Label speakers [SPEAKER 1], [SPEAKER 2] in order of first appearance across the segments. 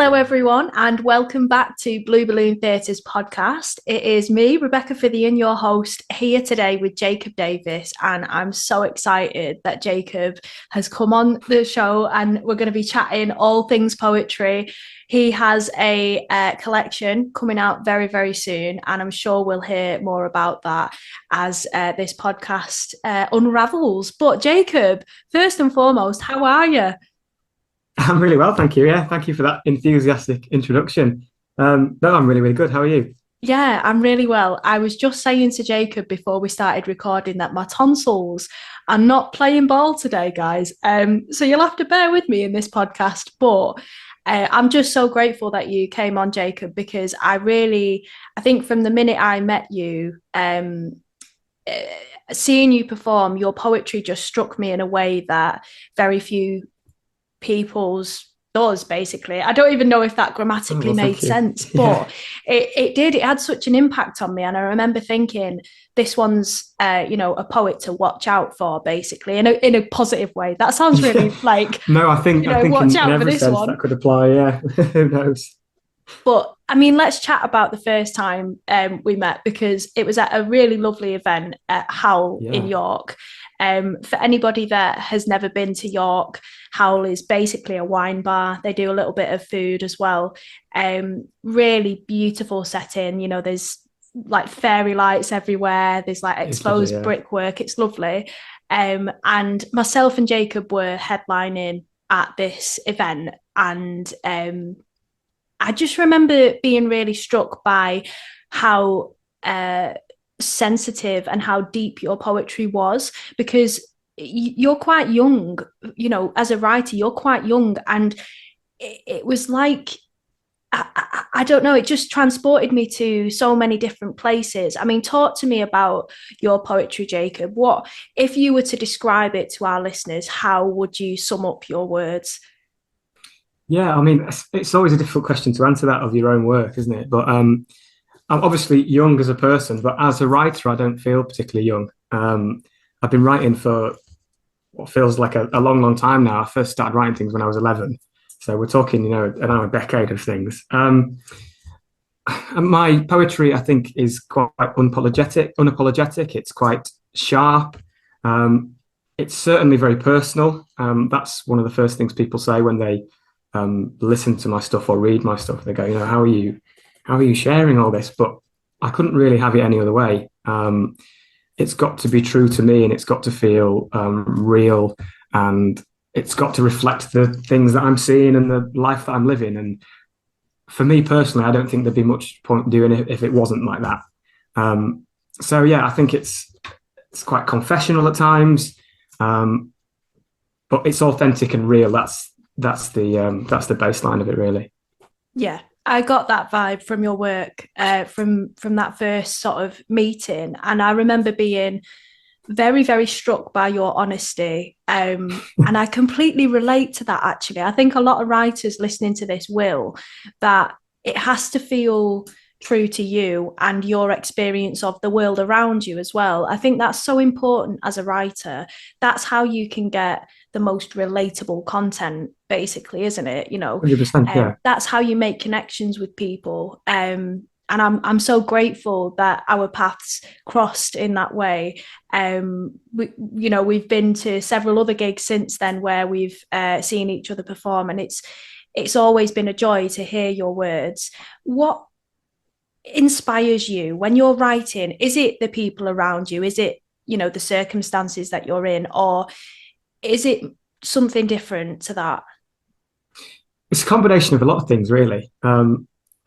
[SPEAKER 1] Hello, everyone, and welcome back to Blue Balloon Theatre's podcast. It is me, Rebecca Fithian, your host, here today with Jacob Davies, and I'm so excited that Jacob has come on the show, and we're going to be chatting all things poetry. He has a collection coming out very, very soon, and I'm sure we'll hear more about that as this podcast unravels. But Jacob, first and foremost, how are you?
[SPEAKER 2] I'm really well, thank you. Yeah, thank you for that enthusiastic introduction. No, I'm really, really good. How are you?
[SPEAKER 1] Yeah, I'm really well. I was just saying to Jacob before we started recording that my tonsils are not playing ball today, guys. So you'll have to bear with me in this podcast. But I'm just so grateful that you came on, Jacob, because I think from the minute I met you, uh, seeing you perform, your poetry just struck me in a way that very few people's does. Basically, I don't even know if that
[SPEAKER 2] Oh,
[SPEAKER 1] grammatically
[SPEAKER 2] well,
[SPEAKER 1] made
[SPEAKER 2] thank you.
[SPEAKER 1] sense,
[SPEAKER 2] Yeah,
[SPEAKER 1] but it did. It had such an impact on me, and I remember thinking this one's a poet to watch out for, basically, in a positive way. That sounds
[SPEAKER 2] yeah.
[SPEAKER 1] really like,
[SPEAKER 2] No, I think
[SPEAKER 1] watch
[SPEAKER 2] in
[SPEAKER 1] out for
[SPEAKER 2] every
[SPEAKER 1] this
[SPEAKER 2] sense
[SPEAKER 1] one.
[SPEAKER 2] that could apply. Yeah, who knows?
[SPEAKER 1] But I mean, let's chat about the first time we met, because it was at a really lovely event at Howl in
[SPEAKER 2] Yeah,
[SPEAKER 1] York. For anybody that has never been to York, Howl is basically a wine bar. They do a little bit of food as well. Really beautiful setting. There's like fairy lights everywhere. There's like
[SPEAKER 2] it's lovely.
[SPEAKER 1] exposed
[SPEAKER 2] Yeah,
[SPEAKER 1] brickwork. It's lovely. And myself and Jacob were headlining at this event, and I just remember being really struck by how sensitive and how deep your poetry was, because you're quite young, as a writer, you're quite young. And it was like, I don't know, it just transported me to so many different places. I mean, talk to me about your poetry, Jacob. What, if you were to describe it to our listeners, how would you sum up your words?
[SPEAKER 2] yeah. I mean, it's always a difficult question to answer that of your own work, isn't it? But I'm obviously young as a person, but as a writer, I don't feel particularly young. I've been writing for what feels like a long, long time now. I first started writing things when I was 11. So we're talking, a decade of things. My poetry, I think, is quite unapologetic. It's quite sharp. Um, it's certainly very personal. That's one of the first things people say when they listen to my stuff or read my stuff. They go, how are you sharing all this? But I couldn't really have it any other way. It's got to be true to me, and it's got to feel real, and it's got to reflect the things that I'm seeing and the life that I'm living. And for me personally, I don't think there'd be much point doing it if it wasn't like that. Um, so yeah, I think it's quite confessional at times, um, but it's authentic and real. That's the baseline of it, really.
[SPEAKER 1] Yeah, I got that vibe from your work, from that first sort of meeting, and I remember being very, very struck by your honesty. And I completely relate to that. Actually, I think a lot of writers listening to this will, that it has to feel true to you and your experience of the world around you as well. I think that's so important as a writer. That's how you can get the most relatable content, basically, isn't it?
[SPEAKER 2] 100%. Yeah.
[SPEAKER 1] That's how you make connections with people. And I'm so grateful that our paths crossed in that way. We've been to several other gigs since then where we've seen each other perform, and it's always been a joy to hear your words. What inspires you when you're writing? Is it the people around you? Is it, the circumstances that you're in, or is it something different to that?
[SPEAKER 2] It's a combination of a lot of things, really.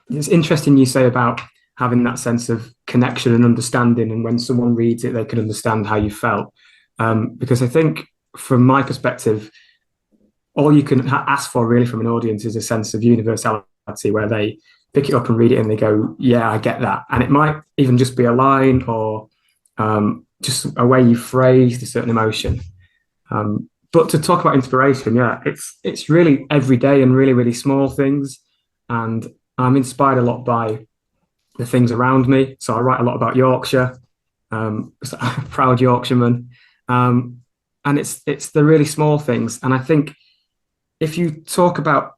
[SPEAKER 2] It's interesting you say about having that sense of connection and understanding, and when someone reads it, they can understand how you felt. Because I think, from my perspective, all you can ask for really from an audience is a sense of universality, where they pick it up and read it and they go, "Yeah, I get that." And it might even just be a line, or just a way you phrased a certain emotion. But to talk about inspiration, yeah, it's really everyday and really, really small things. And I'm inspired a lot by the things around me. So I write a lot about Yorkshire, so I'm a proud Yorkshireman. And it's the really small things. And I think if you talk about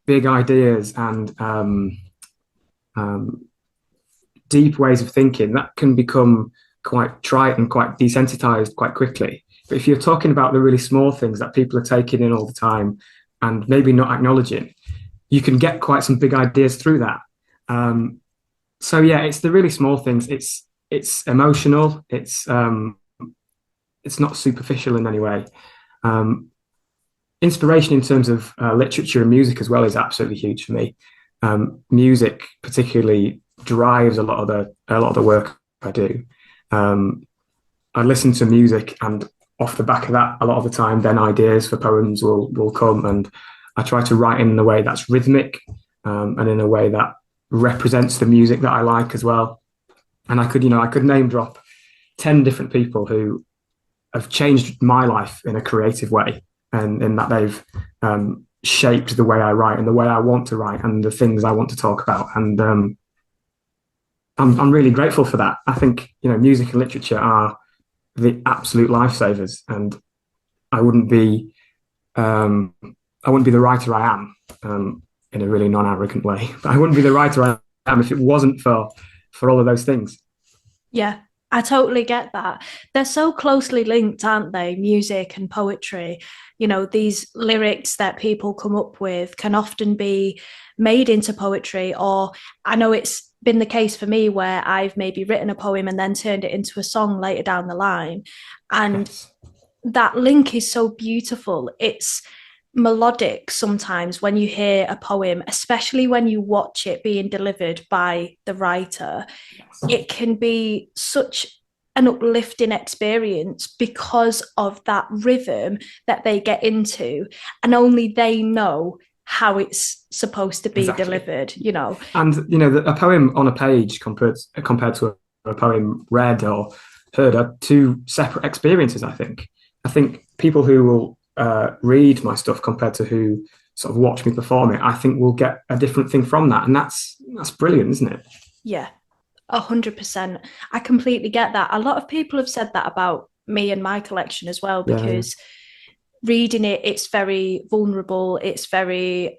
[SPEAKER 2] big ideas and um, deep ways of thinking, that can become quite trite and quite desensitized quite quickly. But if you're talking about the really small things that people are taking in all the time and maybe not acknowledging, you can get quite some big ideas through that. So yeah, it's the really small things. It's emotional. It's not superficial in any way. Um, Inspiration in terms of literature and music as well is absolutely huge for me. Music particularly drives a lot of the work I do. Um, I listen to music, and off the back of that, a lot of the time, then ideas for poems will come, and I try to write in a way that's rhythmic, and in a way that represents the music that I like as well. And I could name drop 10 different people who have changed my life in a creative way, and in that they've shaped the way I write and the way I want to write and the things I want to talk about. And I'm really grateful for that. I think music and literature are the absolute lifesavers, and I wouldn't be um, I wouldn't be the writer I am, in a really non-arrogant way. But I wouldn't be the writer I am if it wasn't for all of those things.
[SPEAKER 1] Yeah, I totally get that. They're so closely linked, aren't they? Music and poetry. These lyrics that people come up with can often be made into poetry, or I know it's been the case for me where I've maybe written a poem and then turned it into a song later down the line. And
[SPEAKER 2] Yes,
[SPEAKER 1] that link is so beautiful. It's melodic sometimes when you hear a poem, especially when you watch it being delivered by the writer.
[SPEAKER 2] yes,
[SPEAKER 1] It can be such an uplifting experience because of that rhythm that they get into, and only they know how it's supposed to be
[SPEAKER 2] exactly.
[SPEAKER 1] delivered.
[SPEAKER 2] And a poem on a page compared to a poem read or heard are two separate experiences. I think people who will read my stuff compared to who sort of watch me perform it, I think will get a different thing from that, and that's brilliant, isn't it?
[SPEAKER 1] Yeah, 100%. I completely get that. A lot of people have said that about me and my collection as well,
[SPEAKER 2] Yeah, yeah,
[SPEAKER 1] because reading it, it's very vulnerable, it's very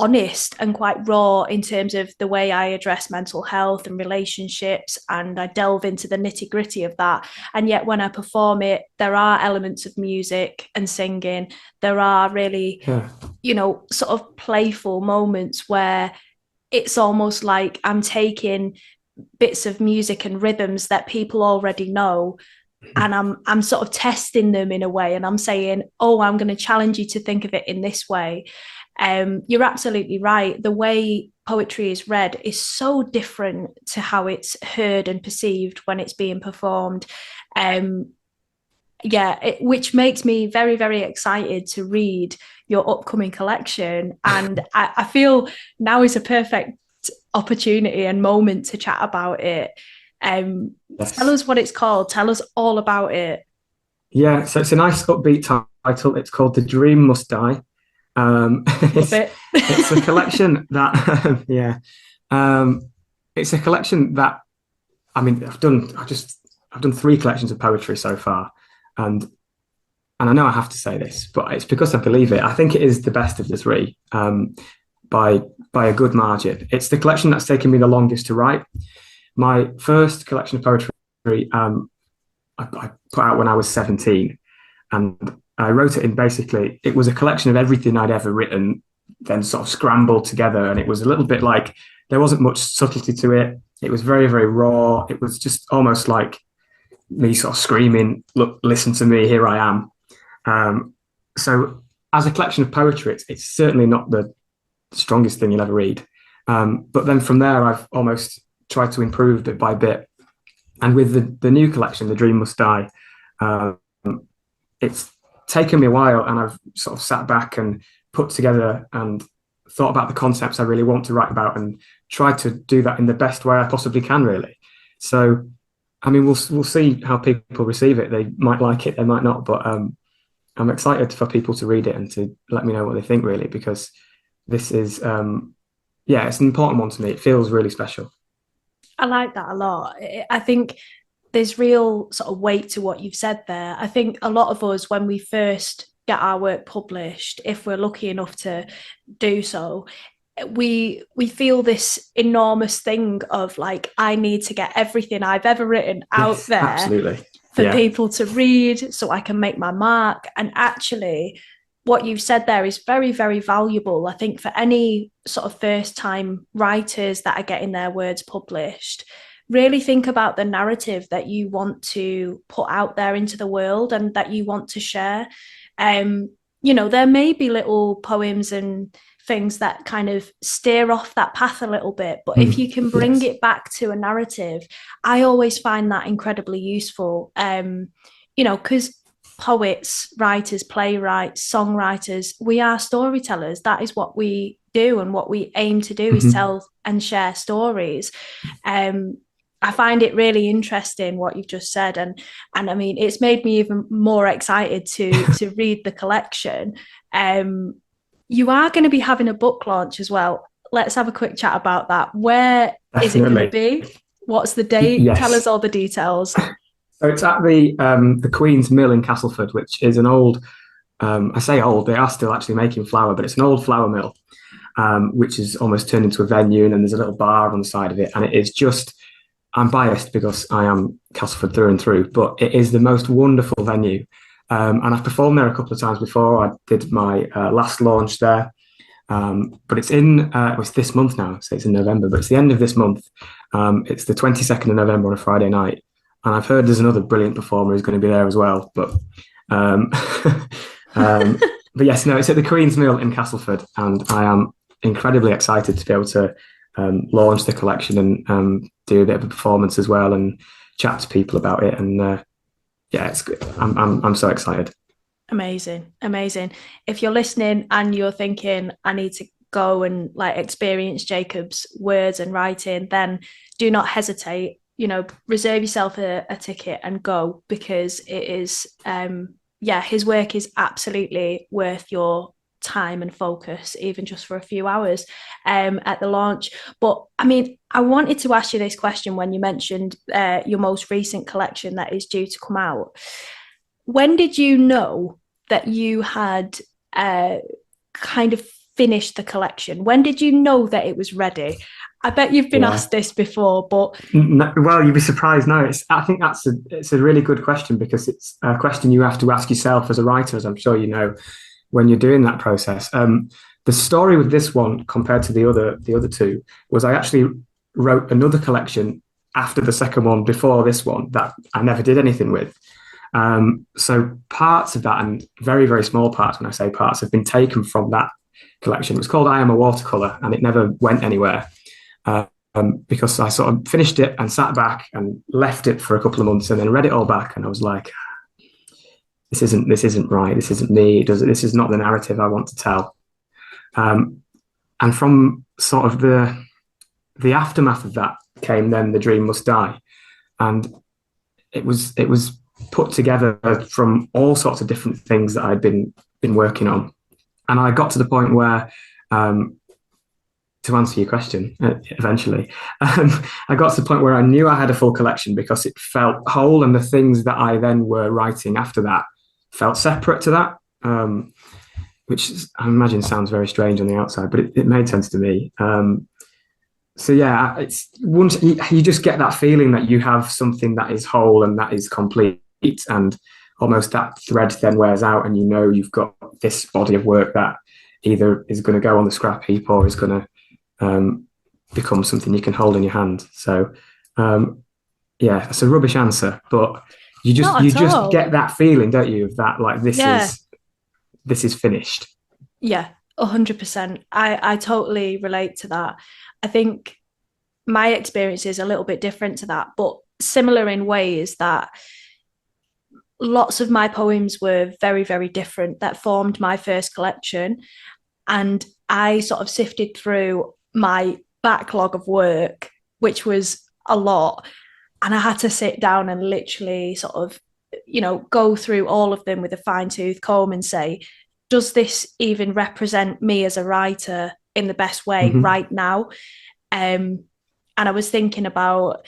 [SPEAKER 1] honest and quite raw in terms of the way I address mental health and relationships, and I delve into the nitty gritty of that. And yet, when I perform it, there are elements of music and singing. There are really,
[SPEAKER 2] yeah.
[SPEAKER 1] sort of playful moments where it's almost like I'm taking bits of music and rhythms that people already know, and I'm sort of testing them in a way, and I'm saying, oh, I'm going to challenge you to think of it in this way. You're absolutely right. The way poetry is read is so different to how it's heard and perceived when it's being performed. Um, yeah, which makes me very, very excited to read your upcoming collection. And I feel now is a perfect opportunity and moment to chat about it. Tell
[SPEAKER 2] Yes.
[SPEAKER 1] us what it's called. Tell us all about it.
[SPEAKER 2] Yeah, so it's a nice upbeat title. It's called "The Dream Must Die."
[SPEAKER 1] Love it.
[SPEAKER 2] It's a collection that yeah, um, it's a collection that I mean I've done three collections of poetry so far, and I know I have to say this, but it's because I believe it. I think it is the best of the three, by a good margin. It's the collection that's taken me the longest to write. My first collection of poetry, I put out when I was 17, and I wrote it in basically, it was a collection of everything I'd ever written, then sort of scrambled together. And it was a little bit like there wasn't much subtlety to it. It was very, very raw. It was just almost like me sort of screaming, look, listen to me, here I am. So as a collection of poetry, it's certainly not the strongest thing you'll ever read. But then from there, I've almost tried to improve bit by bit. And with the new collection, The Dream Must Die, um, it's taken me a while, and I've sort of sat back and put together and thought about the concepts I really want to write about and tried to do that in the best way I possibly can, really. So, I mean, we'll see how people receive it. They might like it, they might not, but I'm excited for people to read it and to let me know what they think, really, because this is, yeah, it's an important one to me. It feels really special.
[SPEAKER 1] I like that a lot. I think there's real sort of weight to what you've said there. I think a lot of us, when we first get our work published, if we're lucky enough to do so, we feel this enormous thing of like, I need to get everything I've ever written out
[SPEAKER 2] Yes,
[SPEAKER 1] there
[SPEAKER 2] absolutely.
[SPEAKER 1] for
[SPEAKER 2] Yeah.
[SPEAKER 1] people to read so I can make my mark. And actually, what you've said there is very, very valuable, I think, for any sort of first time writers that are getting their words published. Really think about the narrative that you want to put out there into the world and that you want to share. There may be little poems and things that kind of steer off that path a little bit, but if you can bring
[SPEAKER 2] Yes.
[SPEAKER 1] it back to a narrative, I always find that incredibly useful. Because poets, writers, playwrights, songwriters, we are storytellers. That is what we do, and what we aim to do is tell and share stories. I find it really interesting what you've just said, and I mean, it's made me even more excited to read the collection. You are going to be having a book launch as well. Let's have a quick chat about that. Where is it going to be? What's the date? Tell us
[SPEAKER 2] Yes.
[SPEAKER 1] all the details.
[SPEAKER 2] So it's at the Queen's Mill in Castleford, which is an old. I say old; they are still actually making flour, but it's an old flour mill, which is almost turned into a venue, and then there's a little bar on the side of it, and it is just. I'm biased because I am Castleford through and through, but it is the most wonderful venue. And I've performed there a couple of times before. I did my last launch there, but it's this month now, so it's in November, but it's the end of this month. It's the 22nd of November on a Friday night. And I've heard there's another brilliant performer who's going to be there as well. But but yes, no, it's at the Queen's Mill in Castleford, and I am incredibly excited to be able to launch the collection and do a bit of a performance as well and chat to people about it. And it's good. I'm so excited.
[SPEAKER 1] Amazing. If you're listening and you're thinking, I need to go and like experience Jacob's words and writing, then do not hesitate. Reserve yourself a ticket and go, because it is his work is absolutely worth your time and focus, even just for a few hours at the launch. But I mean, I wanted to ask you this question when you mentioned your most recent collection that is due to come out. When did you know that you had kind of finished the collection? When did you know that it was ready? I bet you've been asked this before, but
[SPEAKER 2] no, well, you'd be surprised. No, I think it's a really good question, because it's a question you have to ask yourself as a writer, as I'm sure you know, when you're doing that process. The story with this one compared to the other two was I actually wrote another collection after the second one, before this one, that I never did anything with. So parts of that, and very, very small parts, when I say parts, have been taken from that collection. It was called I Am a Watercolour, and it never went anywhere. Because I sort of finished it and sat back and left it for a couple of months, and then read it all back, and I was like, this isn't right. This isn't me. This is not the narrative I want to tell. And from sort of the aftermath of that came then The Dream Must Die, and it was put together from all sorts of different things that I'd been working on, and I got to the point where. To answer your question, eventually, I got to the point where I knew I had a full collection, because it felt whole, and the things that I then were writing after that felt separate to that, which I imagine sounds very strange on the outside, but it made sense to me. So yeah, it's once you just get that feeling that you have something that is whole and that is complete, and almost that thread then wears out, and you've got this body of work that either is going to go on the scrap heap or is going to become something you can hold in your hand. So it's a rubbish answer, but you just get that feeling, don't you, of that, like, this is finished.
[SPEAKER 1] Yeah, 100%. I totally relate to that. I think my experience is a little bit different to that, but similar in ways that lots of my poems were very, very different that formed my first collection. And I sort of sifted through my backlog of work, which was a lot. And I had to sit down and literally sort of, go through all of them with a fine-tooth comb and say, does this even represent me as a writer in the best way right now? And I was thinking about,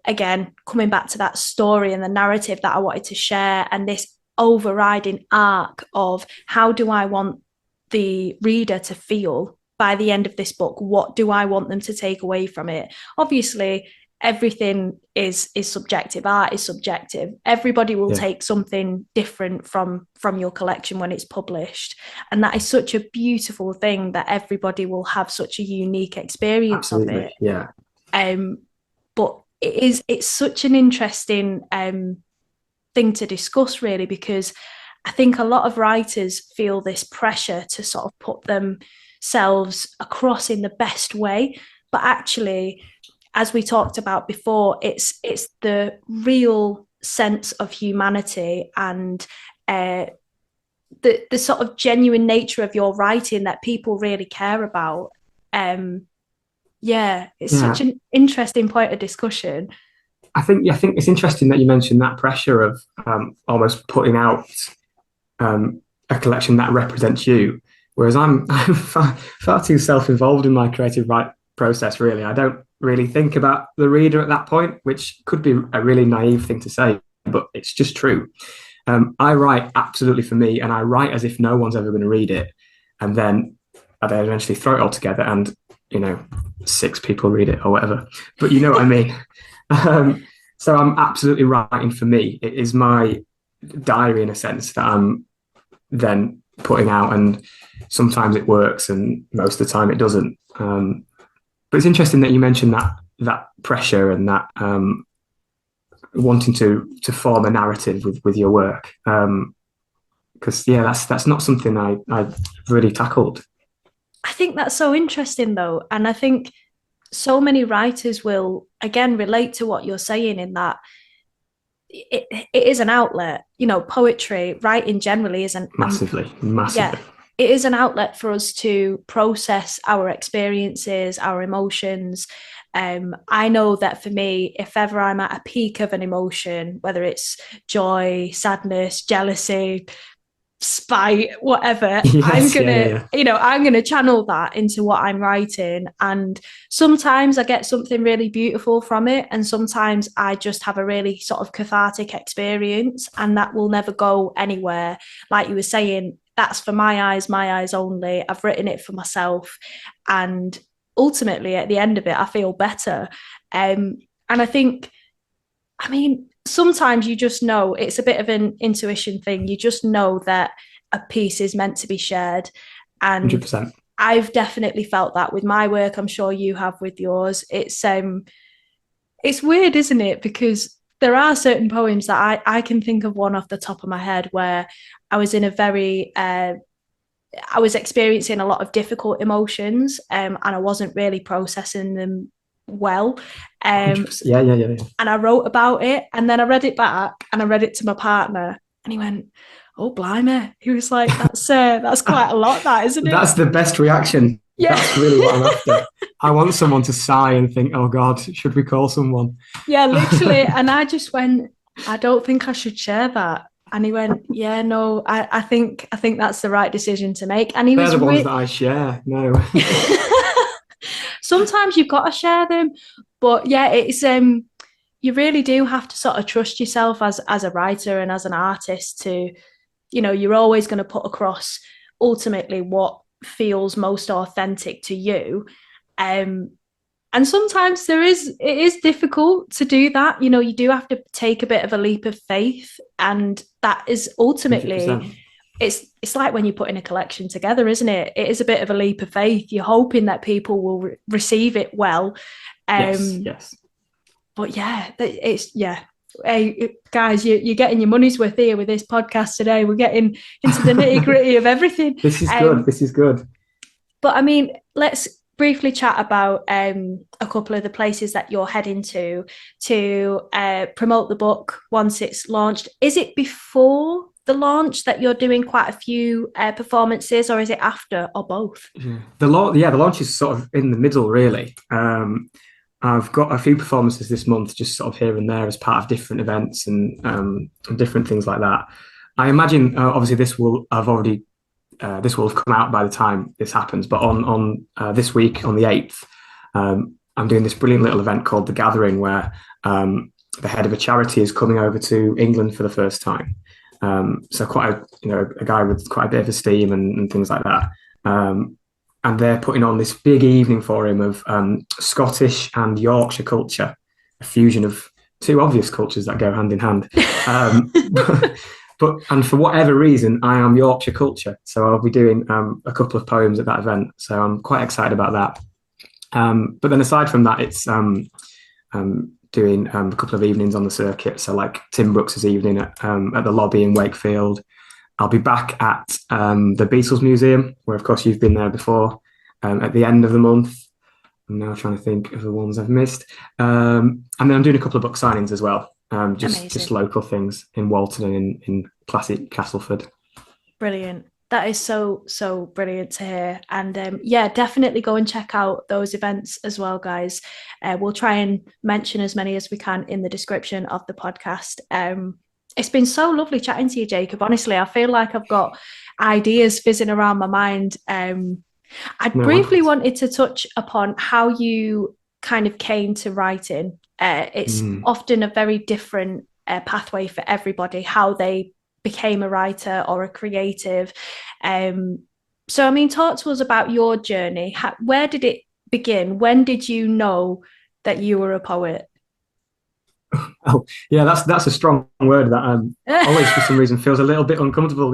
[SPEAKER 1] again, coming back to that story and the narrative that I wanted to share, and this overriding arc of how do I want the reader to feel by the end of this book? What do I want them to take away from it? Obviously, everything is subjective. Art is subjective. Everybody will take something different from your collection when it's published, and that is such a beautiful thing, that everybody will have such a unique experience of it.
[SPEAKER 2] Yeah.
[SPEAKER 1] But it's such an interesting thing to discuss, really, because I think a lot of writers feel this pressure to sort of put themselves across in the best way, but actually, as we talked about before, it's the real sense of humanity and the sort of genuine nature of your writing that people really care about. It's such an interesting point of discussion.
[SPEAKER 2] I think it's interesting that you mentioned that pressure of almost putting out a collection that represents you, whereas I'm far too self-involved in my creative process, really. I don't really think about the reader at that point, which could be a really naive thing to say, but it's just true. I write absolutely for me, and I write as if no one's ever going to read it, and then I eventually throw it all together and 6 people read it or whatever, but you know what I mean. So I'm absolutely writing for me. It is my diary, in a sense, that I'm then putting out, and sometimes it works and most of the time it doesn't. But it's interesting that you mentioned that pressure and that wanting to form a narrative with your work, because that's not something I've really tackled.
[SPEAKER 1] I think that's so interesting, though, and I think so many writers will again relate to what you're saying, in that it is an outlet. Poetry, writing generally is
[SPEAKER 2] massively.
[SPEAKER 1] It is an outlet for us to process our experiences, our emotions. I know that for me, if ever I'm at a peak of an emotion, whether it's joy, sadness, jealousy, spite, whatever, I'm gonna channel that into what I'm writing. And sometimes I get something really beautiful from it, and sometimes I just have a really sort of cathartic experience, and that will never go anywhere. Like you were saying, that's for my eyes only. I've written it for myself, and ultimately at the end of it I feel better. And I think, sometimes you just know, it's a bit of an intuition thing. You just know that a piece is meant to be shared. And
[SPEAKER 2] 100%.
[SPEAKER 1] I've definitely felt that with my work. I'm sure you have with yours. It's weird, isn't it? Because there are certain poems that I can think of one off the top of my head where I was in I was experiencing a lot of difficult emotions, and I wasn't really processing them well. And I wrote about it, and then I read it back and I read it to my partner, and he went, "Oh, blimey." He was like, that's quite a lot, that, isn't it?
[SPEAKER 2] That's the best reaction. Yeah. That's really what I'm after. I want someone to sigh and think, "Oh God, should we call someone?"
[SPEAKER 1] Yeah, literally. And I just went, "I don't think I should share that." And he went, "Yeah, no, I think that's the right decision to make." And
[SPEAKER 2] They're the ones that I share. No.
[SPEAKER 1] Sometimes you've got to share them, but yeah, it's you really do have to sort of trust yourself as a writer and as an artist to, you're always going to put across ultimately what feels most authentic to you. And sometimes it is difficult to do that. You do have to take a bit of a leap of faith, and that is ultimately 100%. It's like when you're putting a collection together, isn't it? It is a bit of a leap of faith. You're hoping that people will receive it well.
[SPEAKER 2] Yes.
[SPEAKER 1] But hey guys, you're getting your money's worth here with this podcast today. We're getting into the nitty-gritty of everything.
[SPEAKER 2] This is good.
[SPEAKER 1] But let's briefly chat about a couple of the places that you're heading to promote the book once it's launched. Is it before the launch that you're doing quite a few performances, or is it after, or both?
[SPEAKER 2] The launch is sort of in the middle, really. I've got a few performances this month, just sort of here and there as part of different events and different things like that. I imagine, obviously, this will have come out by the time this happens. But on this week, on the 8th, I'm doing this brilliant little event called The Gathering, where the head of a charity is coming over to England for the first time. So quite a guy with quite a bit of esteem and things like that. And they're putting on this big evening for him of Scottish and Yorkshire culture, a fusion of two obvious cultures that go hand in hand. And for whatever reason, I am Yorkshire culture, so I'll be doing a couple of poems at that event. So I'm quite excited about that. But then aside from that, it's doing a couple of evenings on the circuit. So like Tim Brooks's evening at the Lobby in Wakefield. I'll be back at the Beatles Museum, where of course you've been there before, at the end of the month. I'm now trying to think of the ones I've missed. And then I'm doing a couple of book signings as well. Just local things in Walton and in classic Castleford.
[SPEAKER 1] Brilliant. That is so brilliant to hear. And yeah, definitely go and check out those events as well, guys. We'll try and mention as many as we can in the description of the podcast. It's been so lovely chatting to you, Jacob. Honestly, I feel like I've got ideas fizzing around my mind. I briefly wanted to touch upon how you kind of came to writing. It's often a very different pathway for everybody, how they became a writer or a creative. So, I mean, talk to us about your journey. Where did it begin? When did you know that you were a poet?
[SPEAKER 2] Oh, yeah, that's a strong word that always for some reason feels a little bit uncomfortable,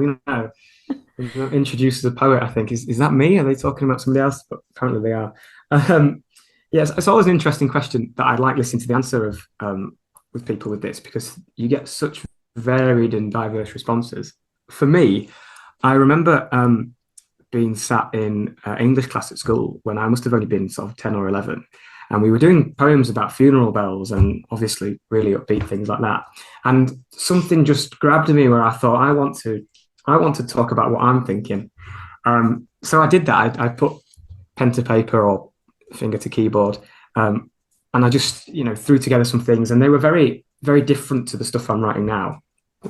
[SPEAKER 2] introduced as a poet. I think is that me? Are they talking about somebody else? But apparently they are. Yes, it's always an interesting question that I like listening to the answer of with people with this, because you get such varied and diverse responses. For me, I remember being sat in English class at school when I must have only been sort of 10 or 11. And we were doing poems about funeral bells and obviously really upbeat things like that. And something just grabbed me where I thought, I want to talk about what I'm thinking. So I did that. I put pen to paper or finger to keyboard. And I just, threw together some things, and they were very, very different to the stuff I'm writing now.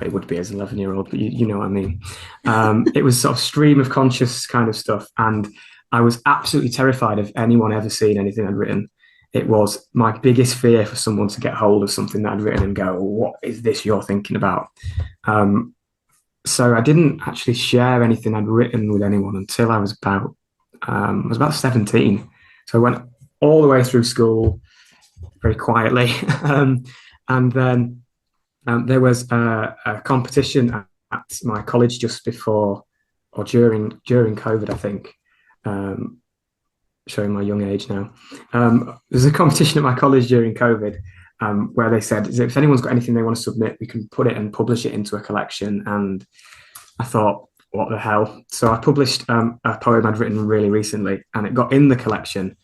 [SPEAKER 2] It would be as an 11-year-old, but you know what I mean. It was sort of stream of conscious kind of stuff. And I was absolutely terrified of anyone ever seeing anything I'd written. It was my biggest fear for someone to get hold of something that I'd written and go, what is this you're thinking about? So I didn't actually share anything I'd written with anyone until I was about 17. So I went all the way through school very quietly. And then there was a competition at my college just before or during COVID, I think. Showing my young age now. There's a competition at my college during COVID where they said, if anyone's got anything they want to submit, we can put it and publish it into a collection. And I thought, what the hell? So I published a poem I'd written really recently, and it got in the collection.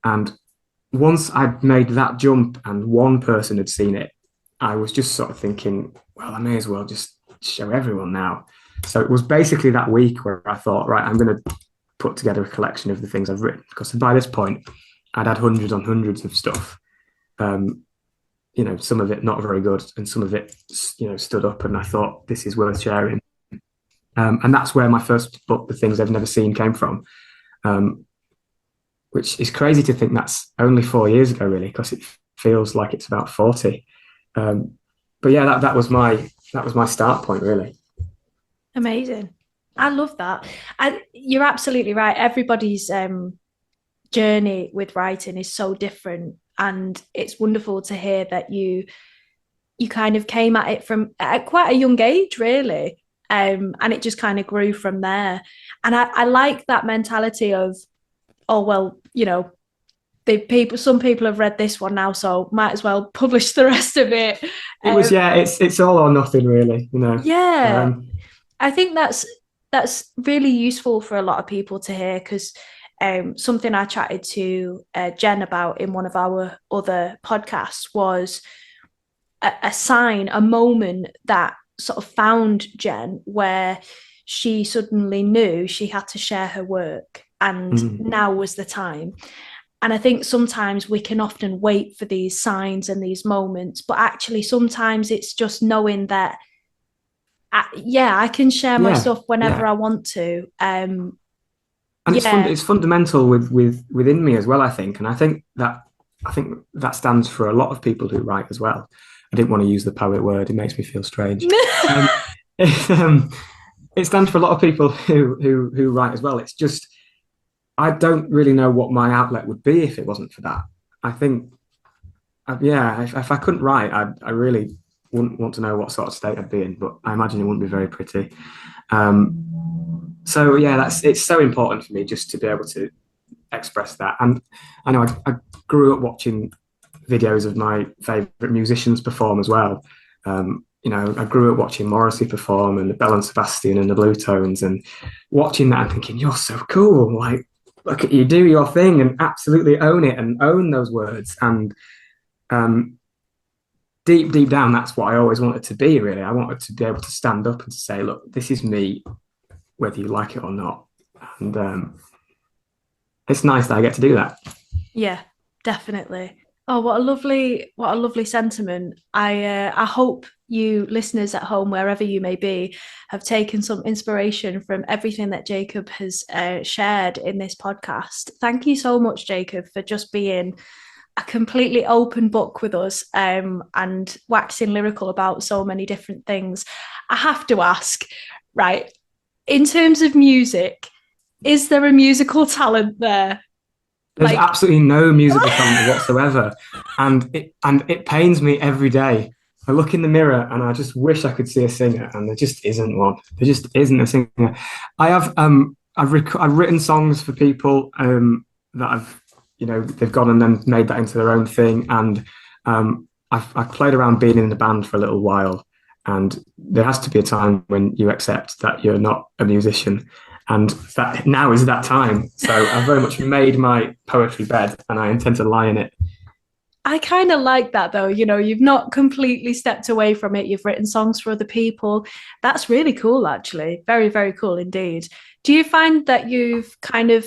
[SPEAKER 2] And once I'd made that jump and one person had seen it, I was just sort of thinking, well, I may as well just show everyone now. So it was basically that week where I thought, right, I'm going to put together a collection of the things I've written, because by this point I'd had hundreds on hundreds of stuff. Some of it not very good, and some of it, stood up, and I thought this is worth sharing. And that's where my first book, The Things I've Never Seen, came from, which is crazy to think that's only 4 years ago, really, because it feels like it's about 40. But yeah, that was my start point, really.
[SPEAKER 1] Amazing. I love that. And you're absolutely right. Everybody's journey with writing is so different. And it's wonderful to hear that you kind of came at it from at quite a young age, really. And it just kind of grew from there. And I like that mentality of, oh, well, some people have read this one now, so might as well publish the rest of it.
[SPEAKER 2] It's all or nothing, really,
[SPEAKER 1] Yeah. I think that's really useful for a lot of people to hear, because something I chatted to Jen about in one of our other podcasts was a sign, a moment that sort of found Jen, where she suddenly knew she had to share her work, and now was the time. And I think sometimes we can often wait for these signs and these moments, but actually sometimes it's just knowing that I can share my stuff whenever I want to. And
[SPEAKER 2] it's fundamental within me as well, I think. And I think that stands for a lot of people who write as well. I didn't want to use the poet word; it makes me feel strange. it stands for a lot of people who write as well. It's just I don't really know what my outlet would be if it wasn't for that. I think, yeah, if I couldn't write, I really wouldn't want to know what sort of state I'd be in. But I imagine it wouldn't be very pretty. So yeah, it's so important for me just to be able to express that. And I know I grew up watching videos of my favourite musicians perform as well. I grew up watching Morrissey perform and Bell and Sebastian and the Blue Tones, and watching that and thinking, you're so cool. Like, look at you, do your thing and absolutely own it and own those words. And deep down, that's what I always wanted to be, really. I wanted to be able to stand up and to say, look, this is me, whether you like it or not. And it's nice that I get to do that.
[SPEAKER 1] Yeah, definitely. Oh, what a lovely sentiment. I hope you listeners at home, wherever you may be, have taken some inspiration from everything that Jacob has shared in this podcast. Thank you so much, Jacob, for just being a completely open book with us, and waxing lyrical about so many different things. I have to ask, right, in terms of music, is there a musical talent there?
[SPEAKER 2] There's absolutely no musical talent whatsoever, and it pains me every day. I look in the mirror and I just wish I could see a singer, and there just isn't one. There just isn't a singer. I've written songs for people that they've gone and then made that into their own thing, and I've played around being in the band for a little while, and there has to be a time when you accept that you're not a musician. And that now is that time. So I've very much made my poetry bed and I intend to lie in it.
[SPEAKER 1] I kind of like that, though. You've not completely stepped away from it. You've written songs for other people. That's really cool, actually. Very, very cool indeed. Do you find that you've kind of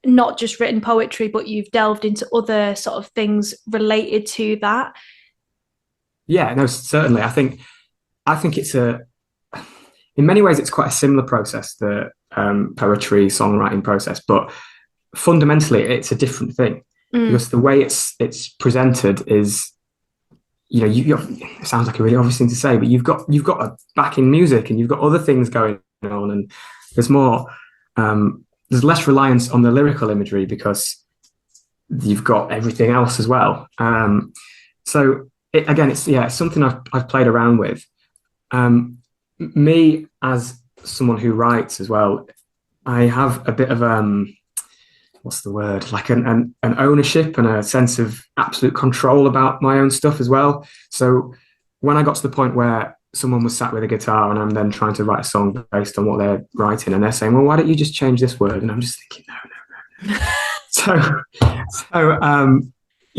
[SPEAKER 1] not just written poetry, but you've delved into other sort of things related to that?
[SPEAKER 2] Yeah, no, certainly. I think it's in many ways, it's quite a similar process, the poetry songwriting process, but fundamentally, it's a different thing because the way it's presented is, it sounds like a really obvious thing to say, but you've got a backing music and you've got other things going on, and there's more, there's less reliance on the lyrical imagery because you've got everything else as well. So it's something I've played around with. Me as someone who writes as well, I have a bit of what's the word, like an ownership and a sense of absolute control about my own stuff as well. So when I got to the point where someone was sat with a guitar and I'm then trying to write a song based on what they're writing, and they're saying, well, why don't you just change this word? And I'm just thinking, no.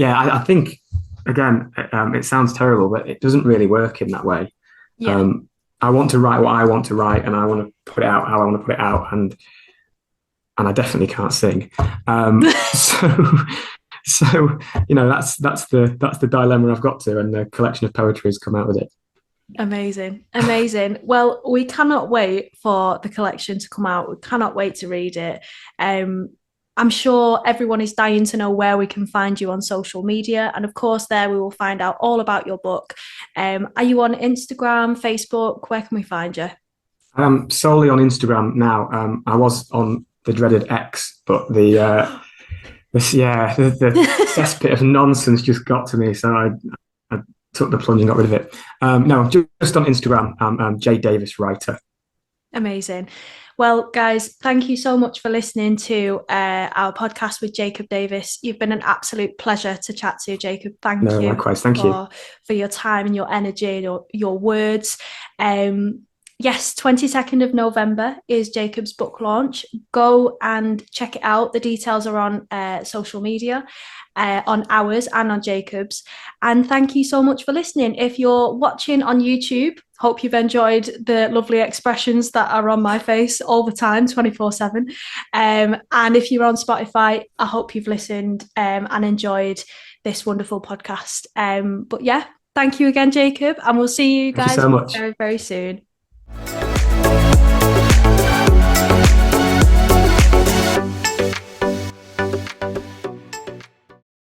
[SPEAKER 2] I think again, it sounds terrible, but it doesn't really work in that way.
[SPEAKER 1] Yeah.
[SPEAKER 2] I want to write what I want to write, and I want to put it out how I want to put it out, and I definitely can't sing. So that's the dilemma I've got to, and the collection of poetry has come out with it.
[SPEAKER 1] Amazing. Well, we cannot wait for the collection to come out. We cannot wait to read it. I'm sure everyone is dying to know where we can find you on social media. And of course, there we will find out all about your book. Are you on Instagram, Facebook? Where can we find you?
[SPEAKER 2] I'm solely on Instagram now. I was on the dreaded X, but the cesspit of nonsense just got to me. So I took the plunge and got rid of it. No, just on Instagram. I'm J Davies Writer.
[SPEAKER 1] Amazing. Well, guys, thank you so much for listening to our podcast with Jacob Davies. You've been an absolute pleasure to chat to, Jacob. Thank you.
[SPEAKER 2] Likewise. Thank you
[SPEAKER 1] for your time and your energy and your words. Yes, 22nd of November is Jacob's book launch. Go and check it out. The details are on social media, on ours and on Jacob's. And thank you so much for listening. If you're watching on YouTube, hope you've enjoyed the lovely expressions that are on my face all the time, 24/7. And if you're on Spotify, I hope you've listened and enjoyed this wonderful podcast. But yeah, thank you again, Jacob. And we'll see you guys
[SPEAKER 2] so much.
[SPEAKER 1] very, very soon.